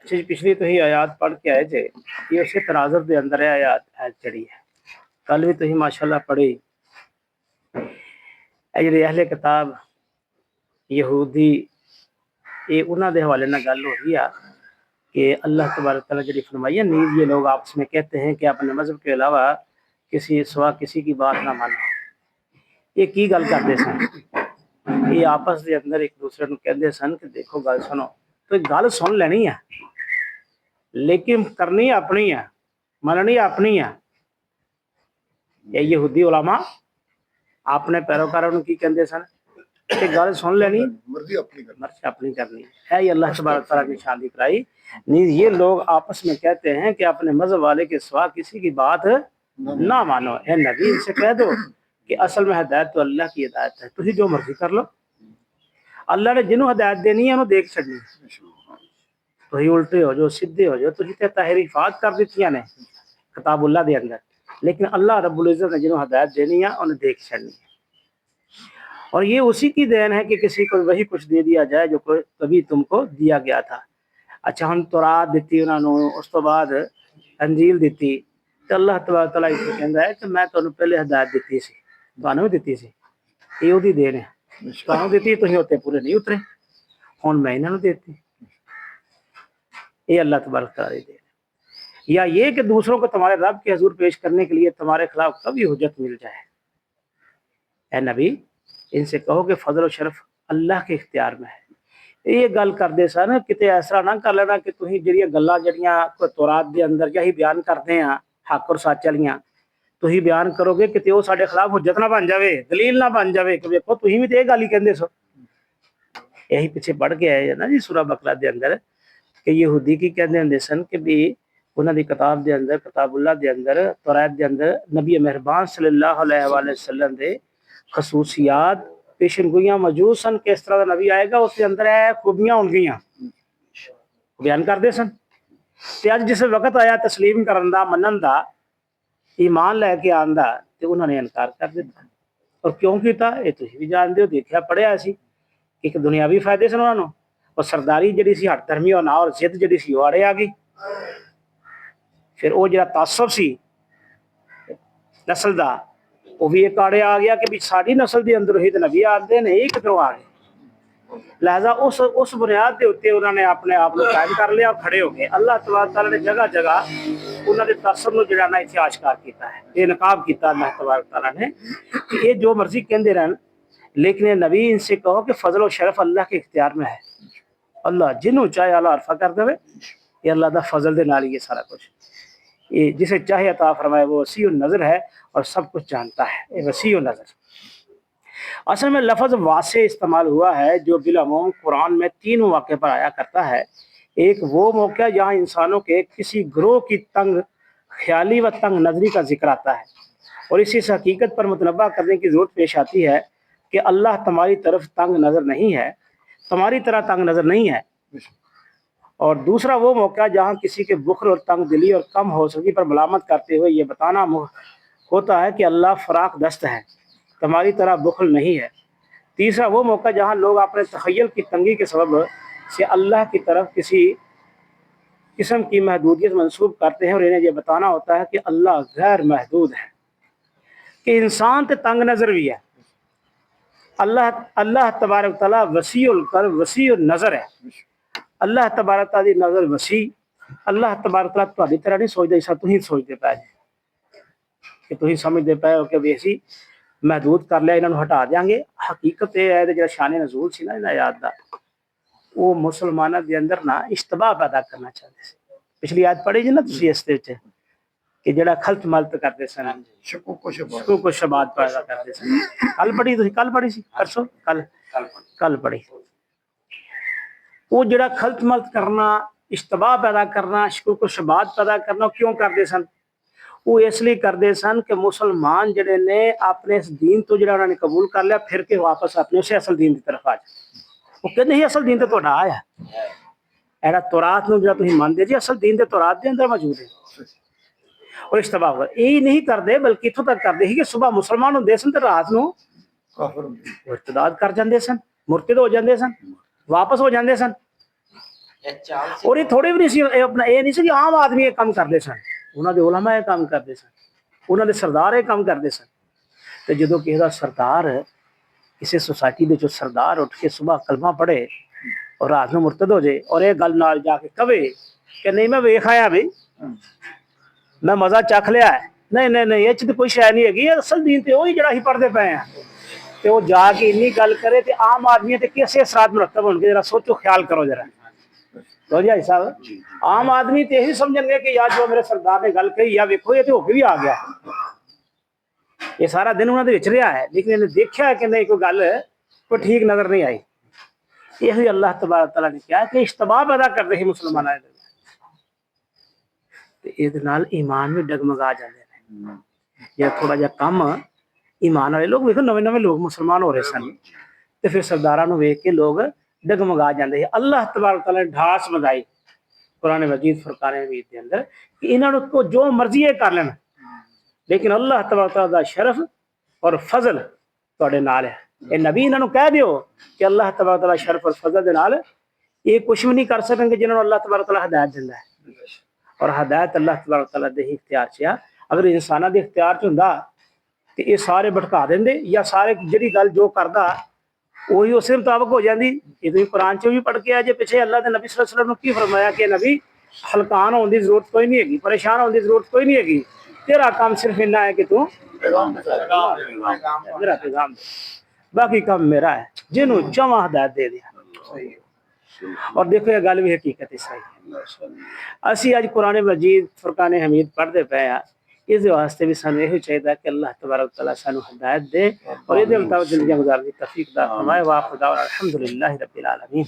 पिछली तो ही आयात पढ़ के आए थे, ये उसी तनाजुर के अंदर है आयात चढ़ी है। कल भी तो ही माशाल्लाह पढ़ी। ਜਿਹੜੇ ਅਹਲੇ किताब यहूदी ये उन्होंने दे हवाले नाल गल हो रही है कि अल्लाह तबारक तआला जी फरमाई है, नीज ये लोग आपस में कहते हैं कि अपने मजहब के अलावा किसी सिवा किसी की बात ना मानो। ये की गल करते सन, ये आपस के अंदर एक दूसरे को कहते सन कि देखो गल सुनो, तो गल सुन लेनी है लेकिन करनी अपनी है, मननी अपनी है। ये यहूदी उलमा अपने पैरोकारों को की कहते सन कि गल सुन लेनी, मर्जी अपनी करनी है। ये अल्लाह तबारक तआला की शान दिखलाई। नहीं, ये लोग आपस में कहते हैं कि अपने मजहब वाले के सिवा किसी की बात ना मानो। ए नबी, इनसे कह दो कि असल में हदायत तो अल्लाह की हदायत है, तुम जो मर्जी कर लो। अल्लाह ने जिन्हों हदायत देनी है उन्होंने देख छड़नी। तो ही उल्टे हो जाओ, सीधे हो जाओ, तुम तहरीफात कर दी ने किताबुल्लाह के अंदर, लेकिन अल्लाह रब्बुल इज्जत ने जिन्होंने हदायत देनी है उन्हें देख छड़नी है। और ये उसी की देन है कि किसी को वही कुछ दे दिया जाए जो कभी तुमको दिया गया था। अच्छा, हम तौरात दी उन्होंने, उस तो बाद अंजील दी, तो अल्लाह तबारक तआला इस कहता है कि मैं तुहानू पहले हदायत दी सी, तुहानू भी दी सी, ये उहदी देन है। तुहानू दी तुसीं उत्ते पूरे नहीं उतरे, हुण मैं इन्हां नू देती। ये अल्लाह तबारक तआला दी देन है। या ये कि दूसरों को तुम्हारे रब के हजूर पेश करने के लिए तुम्हारे खिलाफ कभी हुज्जत मिल जाए। ए नबी, इनसे कहो कि फजल और शरफ अल्लाह के इख्तियार में है। ये गल करते सन, किते ऐसा ना कर लेना कि तुसीं जिहड़ियां गल्लां जिहड़ियां तौरात दे अंदर यही बयान करते हैं हक और सच वालियां, तुसीं बयान करोगे कि वो साडे खिलाफ हुज्जत ना बन जाए, दलील ना बन जाए कि देखो तुसीं भी तो ये गल ही कहंदे सो। यही पीछे पढ़ के आए ना जी सूरा बकरा दे अंदर कि यहूदी की कहते होंदे सन कि भी उन्हां दी किताब दे अंदर, किताबुल्लाह दे अंदर, तौरात दे अंदर नबी मेहरबान सल्लल्लाहु अलैहि वसल्लम दे खसूसियात पेशनगोइयां मौजूद सन कि इस तरह का नबी आएगा, उसके अंदर है खूबियां होंगियां, बयान करते सन। ते अज जिस वक्त आया तस्लीम करन दा, मनन दा, ईमान लैके आन दा, ते उन्होंने इनकार कर दिता। और क्यों किया ये तुसीं भी जानते हो, देखा पढ़िया सी कि एक दुनियावी फायदे सन उन्होंने, और सरदारी जिहड़ी सी हट धर्मी और ना और जिद जिहड़ी सी आड़े आ गई। फिर वो जिहड़ा तासुब सी नस्ल दा, वो भी एक आड़े आ गया कि भी साड़ी नस्ल के अंदर ही तो नबी आते हैं, ये किधरों आ गए। लिहाजा उस बुनियाद के उत्ते उन्होंने अपने आप को कायम कर लिया और खड़े हो गए। अल्लाह तबारक तआला ने जगह जगह उन्होंने तासुब नूं जिहड़ा ना इत्थे आश्कार किया है, बेनकाब किया अल्लाह तबारक तआला ने कि ये जो मर्जी कहते रहन, लेकिन नबी इनसे कहो कि फजल और शरफ अल्लाह के इख्तियार में है। अल्लाह जिन्हों चाहे अल्लाह अरफा कर दे, ये अल्लाह का फजल दे नाल ही ये सारा कुछ, ये जिसे चाहे अता फरमाए। वो वसी नज़र है और सब कुछ जानता है, ये वसी नज़र। असल में लफ्ज़ वासे इस्तेमाल हुआ है जो बिलअमूम कुरान में 3 मौके पर आया करता है। एक वो मौका जहाँ इंसानों के किसी ग्रोह की तंग ख्याली व तंग नजरी का जिक्र आता है, और इसी हकीकत पर मुतनब्बा करने की ज़रूरत पेश आती है कि अल्लाह तुम्हारी तरफ तंग नज़र नहीं है, तुम्हारी तरह तंग नज़र नहीं है। और दूसरा वो मौका जहाँ किसी के बुखल और तंग दिली और कम हौसलगी पर मलामत करते हुए ये बताना होता है कि अल्लाह फराख दस्त है, तुम्हारी तरह बुखल नहीं है। तीसरा वो मौका जहाँ लोग अपने तखय्युल की तंगी के सबब से अल्लाह की तरफ किसी किस्म की महदूदियत मंसूब करते हैं, और इन्हें यह बताना होता है कि अल्लाह गैर महदूद है, कि इंसान तो तंग नज़र भी है। अल्लाह तबारक तआला वसीउल कर्ब वसीउल नज़र है। अल्लाह तबारक तआला दी नज़र वसी, अल्लाह तबारक तआला तुहाडी तरह नहीं सोचदा जिस तुसीं सोचदे पए कि तुसीं समझदे पए हो कि वैसी महदूद कर लिया, इन्होंने हटा देंगे। हकीकत यह है जो शान नज़ूल सी ना इन आयात दा, वो मुसलमानों के अंदर ना इश्तबाह पैदा करना चाहते थे। पिछली आयत पढ़ी जी ना तुसीं इस दे विच कि जिहड़ा खलत मलत करते सन, शकूक व शबात पैदा करते सन। कल पढ़ी तुसीं, कल पढ़ी सी, परसों कल पढ़ी। वो जिहड़ा खलत मलत करना, इश्तबाह पैदा करना, शकूक व शबात पैदा करना क्यों करते सन? वो इसलिए करते सन कि मुसलमान जिहड़े ने अपने इस दीन तो जिहड़ा उन्होंने कबूल कर लिया, फिर के वापस अपने उस असल दीन की तरफ आ जाए। वो कहते ही असल दीन तो तुहाडा आया एड़ा तौरात नूं जिहड़ा तुसीं मनदे जी, असल दीन ते तौरात दे अंदर मौजूद है। और इश्तबाह यही नहीं करते, बल्कि इत्थों तक करते ही कि सुबह मुसलमान होंदे सन ते रात नूं इर्तिदाद कर जांदे सन, मुर्तद हो जांदे सन, वापस हो जांदे सन। اور یہ تھوڑے بھی نہیں سی اپنا یہ نہیں سی کہ عام آدمی یہ کام کرتے سن انہوں نے علماء یہ کام کرتے سن انہوں نے سردار یہ کام کرتے سن تو جدو کسی کا سردار کسی سوسائٹی کے جو سردار اٹھ کے صبح کلمہ پڑھے اور رات میں مرتد ہو جائے اور یہ گل نال جا کے کہے کہ نہیں میں ویکھ آیا بھائی میں مزہ چکھ لیا ہے نہیں یہ تو کوئی شے نہیں ہے اصل دین تو وہی جڑا ہی پڑھتے پے ہیں تو وہ جا کے اینی گل کرے تو عام آدمی تے کیسے اثرات مرتب ہو گے ذرا سوچو خیال کرو ذرا تو جی صاحب عام آدمی تو یہی سمجھیں گے کہ یا جو میرے سردار نے گل کہی یا ویکھو یہ تو ہو کے بھی آ گیا یہ سارا دن انہوں نے رہا ہے لیکن انہیں دیکھا ہے کہ نہیں کوئی گل کوئی ٹھیک نظر نہیں آئی یہ اللہ تبارک تعالیٰ نے کیا کہ اشتباہ پیدا کر رہے مسلمان یہ ایمان بھی ڈگمگا جاتے ہیں یا تھوڑا جا کم ایمان والے لوگ ویکھو نویں نویں لوگ مسلمان ہو رہے سن تو پھر سرداراں ویکھ کے لوگ ڈگمگا جاندے ہیں اللہ تبارک تعالیٰ نے ڈھاس بندائی قرآن مجید فرقان حمید کے اندر کہ انہوں کو جو مرضی ہے کر لینا لیکن اللہ تبارک تعالیٰ دا شرف اور فضل تواڈے نال ہے اے نبی انہوں نے کہہ دیو کہ اللہ تبارک تعالیٰ شرف اور فضل دے نال یہ کچھ بھی نہیں کر سکیں گے جنہوں اللہ تبارک تعالیٰ ہدایت دیندا ہے اور ہدایت اللہ تبارک تعالیٰ دے ہی اختیار چ اگر انساناں دے اختیار چ ہوندا کہ یہ سارے بھٹکا دیں یا سارے جڑی گل جو کردا وہی اس مطابق ہو جاندی یہ تو قرآن چ بھی پڑھ کے آجے پیچھے اللہ دے نبی صلی اللہ علیہ وسلم نے کی فرمایا کہ نبی ہلکان ہونے کی ضرورت کوئی نہیں ہے پریشان ہونے کی ضرورت کوئی نہیں ہے تیرا کام صرف اتنا ہے کہ تو میرا پیغام دے باقی کام میرا ہے جنہوں چواں ہدایت دے دیا اور دیکھو یہ گل بھی حقیقت صحیح ہے اسی اج قرآن مجید فرقان حمید پڑھتے پے ہیں اس واسطے بھی سانو یہ چاہیے کہ اللہ تبارک تعالیٰ سانو ہدایت دے اور یہ مطابق زندگی گزارنے کی توفیق عطا فرمائے واخر دعوانا الحمدللہ رب العالمین